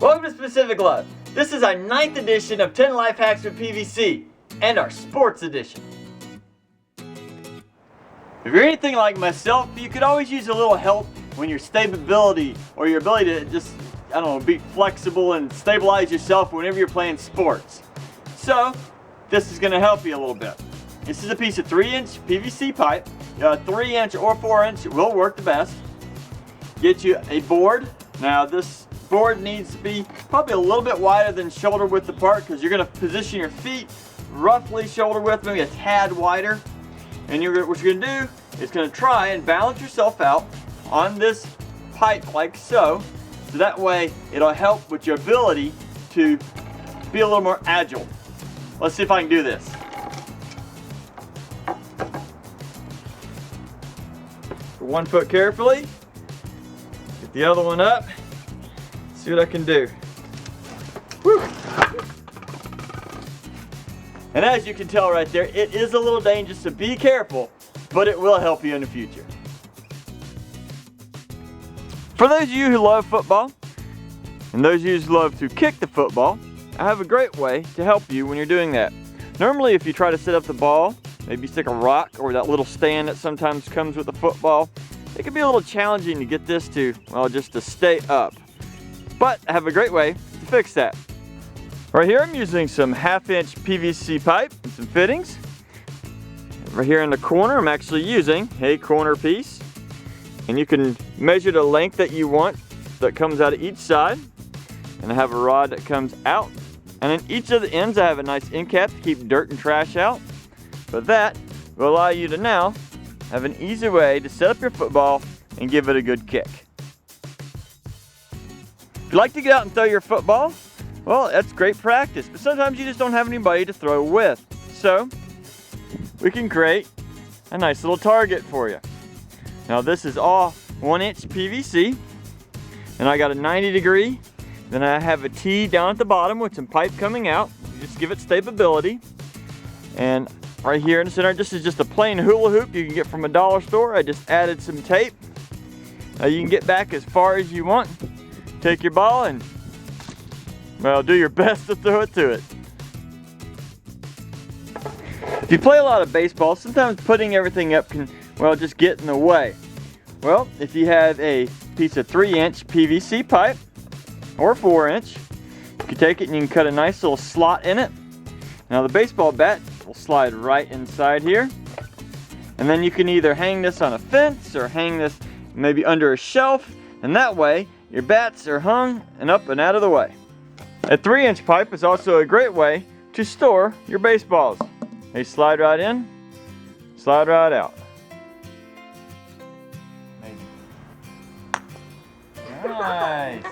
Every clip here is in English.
Welcome to Specific Love. This is our 9th edition of 10 Life Hacks with PVC and our sports edition. If you're anything like myself, you could always use a little help when your stability or your ability to just, be flexible and stabilize yourself whenever you're playing sports. So, this is going to help you a little bit. This is a piece of 3-inch PVC pipe. 3-inch or 4-inch will work the best. Get you a board. Now this board needs to be probably a little bit wider than shoulder width apart because you're going to position your feet roughly shoulder width, maybe a tad wider. And what you're going to do is going to try and balance yourself out on this pipe like so. So that way it'll help with your ability to be a little more agile. Let's see if I can do this. Put one foot carefully. Get the other one up. See what I can do. Woo. And as you can tell right there, it is a little dangerous, so be careful, but it will help you in the future. For those of you who love football, and those of you who love to kick the football, I have a great way to help you when you're doing that. Normally, if you try to set up the ball, maybe stick a rock or that little stand that sometimes comes with the football, it can be a little challenging to get this to, just to stay up. But I have a great way to fix that. Right here I'm using some 1/2-inch PVC pipe and some fittings. Right here in the corner I'm actually using a corner piece. And you can measure the length that you want that comes out of each side. And I have a rod that comes out. And in each of the ends I have a nice end cap to keep dirt and trash out. But that will allow you to now have an easy way to set up your football and give it a good kick. If you like to get out and throw your football, well, that's great practice, but sometimes you just don't have anybody to throw with. So, we can create a nice little target for you. Now this is all 1-inch PVC, and I got a 90-degree. Then I have a T down at the bottom with some pipe coming out. You just give it stability. And right here in the center, this is just a plain hula hoop you can get from a dollar store. I just added some tape. Now you can get back as far as you want. Take your ball and, do your best to throw it to it. If you play a lot of baseball, sometimes putting everything up can, just get in the way. Well, if you have a piece of 3-inch PVC pipe or 4-inch, you can take it and you can cut a nice little slot in it. Now the baseball bat will slide right inside here. And then you can either hang this on a fence or hang this maybe under a shelf, and that way your bats are hung and up and out of the way. A 3-inch pipe is also a great way to store your baseballs. They slide right in, slide right out. Nice.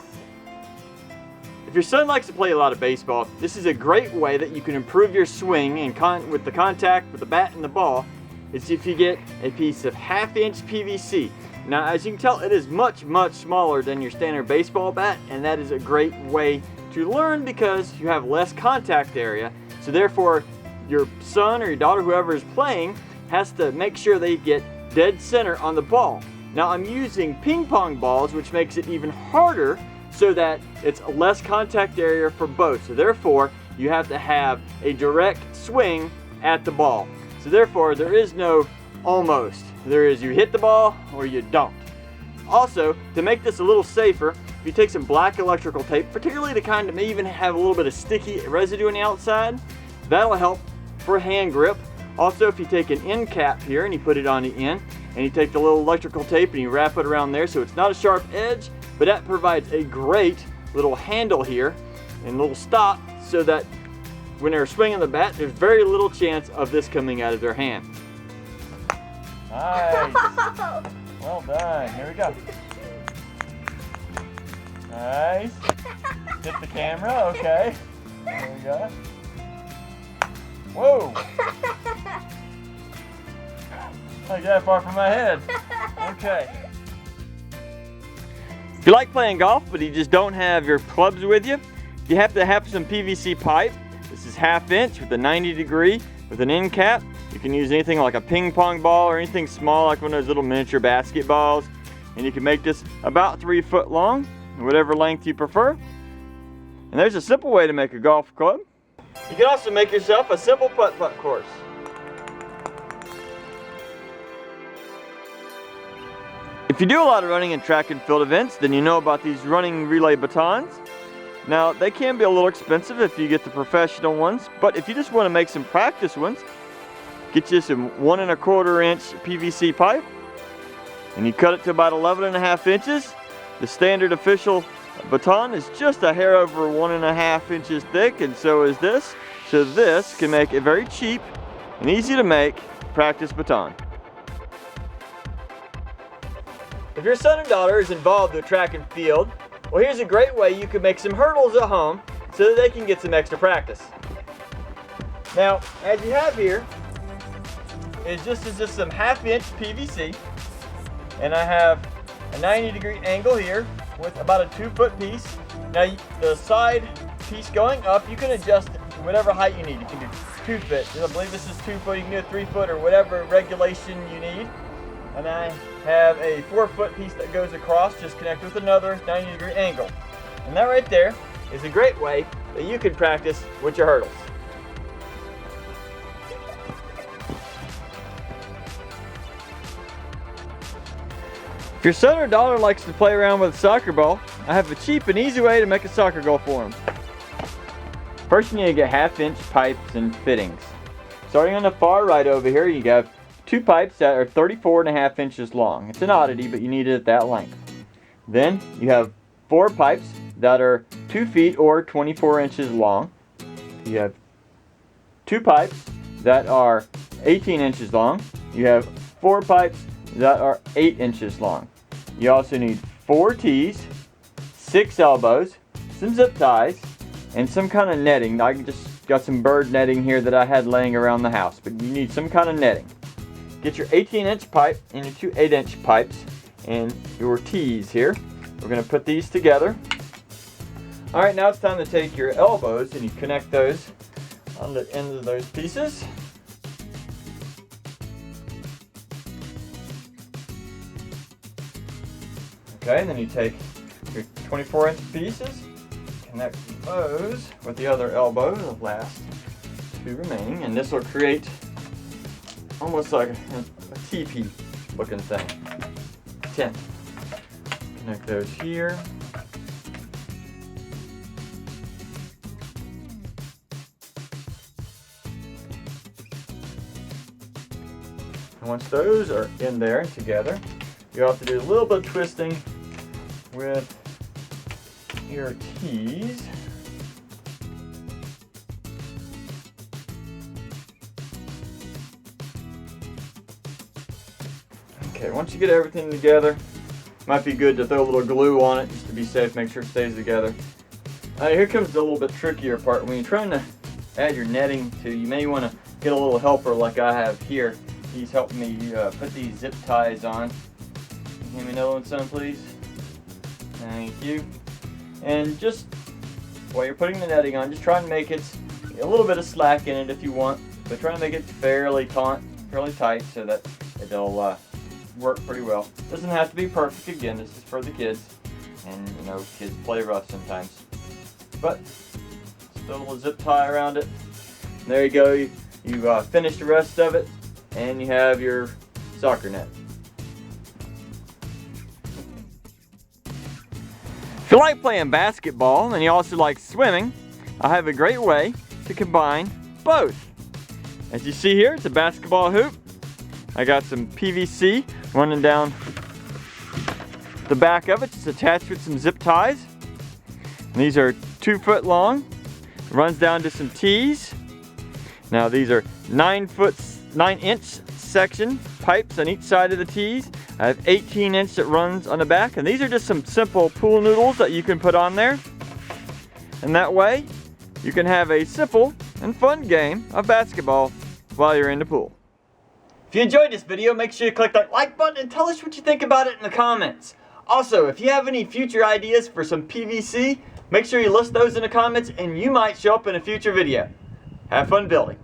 If your son likes to play a lot of baseball, this is a great way that you can improve your swing and with the contact with the bat and the ball, is if you get a piece of 1/2-inch PVC. Now, as you can tell, it is much, much smaller than your standard baseball bat, and that is a great way to learn because you have less contact area. So therefore, your son or your daughter, whoever is playing, has to make sure they get dead center on the ball. Now, I'm using ping pong balls, which makes it even harder so that it's less contact area for both. So therefore, you have to have a direct swing at the ball. So therefore, there is no almost. There is you hit the ball or you don't. Also, to make this a little safer, if you take some black electrical tape, particularly the kind that may even have a little bit of sticky residue on the outside, that'll help for hand grip. Also, if you take an end cap here and you put it on the end, and you take the little electrical tape and you wrap it around there so it's not a sharp edge, but that provides a great little handle here and little stop so that when they're swinging the bat, there's very little chance of this coming out of their hand. Nice. Well done. Here we go. Nice. Hit the camera. Okay. There we go. Whoa. Not that far from my head. Okay. If you like playing golf, but you just don't have your clubs with you, you have to have some PVC pipe. This is 1/2-inch with a 90-degree with an end cap. You can use anything like a ping pong ball or anything small like one of those little miniature basketballs. And you can make this about 3 foot long, whatever length you prefer. And there's a simple way to make a golf club. You can also make yourself a simple putt-putt course. If you do a lot of running in track and field events, then you know about these running relay batons. Now, they can be a little expensive if you get the professional ones, but if you just want to make some practice ones, get you some 1 1/4 inch PVC pipe, and you cut it to about 11.5 inches. The standard official baton is just a hair over 1.5 inches thick, and so is this. So this can make a very cheap and easy to make practice baton. If your son or daughter is involved with track and field, well, here's a great way you can make some hurdles at home so that they can get some extra practice. Now, as you have here, is just some 1/2 inch PVC, and I have a 90-degree angle here with about a 2-foot piece. Now, the side piece going up, you can adjust it to whatever height you need. You can do 2 foot. I believe this is 2 foot. You can do a 3 foot or whatever regulation you need. And I have a 4-foot piece that goes across, just connect with another 90-degree angle. And that right there is a great way that you can practice with your hurdles. If your son or daughter likes to play around with a soccer ball, I have a cheap and easy way to make a soccer goal for them. First, you need to get 1/2 inch pipes and fittings. Starting on the far right over here, you got 2 pipes that are 34.5 inches long. It's an oddity, but you need it at that length. Then you have 4 pipes that are 2 feet or 24 inches long. You have 2 pipes that are 18 inches long. You have 4 pipes that are 8 inches long. You also need 4 tees, 6 elbows, some zip ties, and some kind of netting. I just got some bird netting here that I had laying around the house, but you need some kind of netting. Get your 18-inch pipe and your 2 8-inch pipes and your tees here. We're going to put these together. Alright, now it's time to take your elbows and you connect those on the ends of those pieces. Okay, and then you take your 24-inch pieces, connect those with the other elbow, the last 2 remaining, and this will create almost like a teepee looking thing. Tent. Connect those here. And once those are in there together, you have to do a little bit of twisting with your tees. Okay, once you get everything together, might be good to throw a little glue on it just to be safe, make sure it stays together. Here comes the little bit trickier part. When you're trying to add your netting to, you may want to get a little helper like I have here. He's helping me put these zip ties on. Give me another one, son, please. Thank you. And just while you're putting the netting on, just try and make it a little bit of slack in it if you want, but try and make it fairly tight so that it'll work pretty well. Doesn't have to be perfect. Again, this is for the kids, and you know, kids play rough sometimes. But still a little zip tie around it. And there you go. You finish the rest of it, and you have your soccer net. If you like playing basketball and you also like swimming, I have a great way to combine both. As you see here, it's a basketball hoop. I got some PVC running down the back of it, just attached with some zip ties. And these are 2 foot long. It runs down to some tees. Now these are 9-inch section pipes on each side of the tees. I have 18-inch that runs on the back, and these are just some simple pool noodles that you can put on there. And that way, you can have a simple and fun game of basketball while you're in the pool. If you enjoyed this video, make sure you click that like button and tell us what you think about it in the comments. Also, if you have any future ideas for some PVC, make sure you list those in the comments and you might show up in a future video. Have fun building.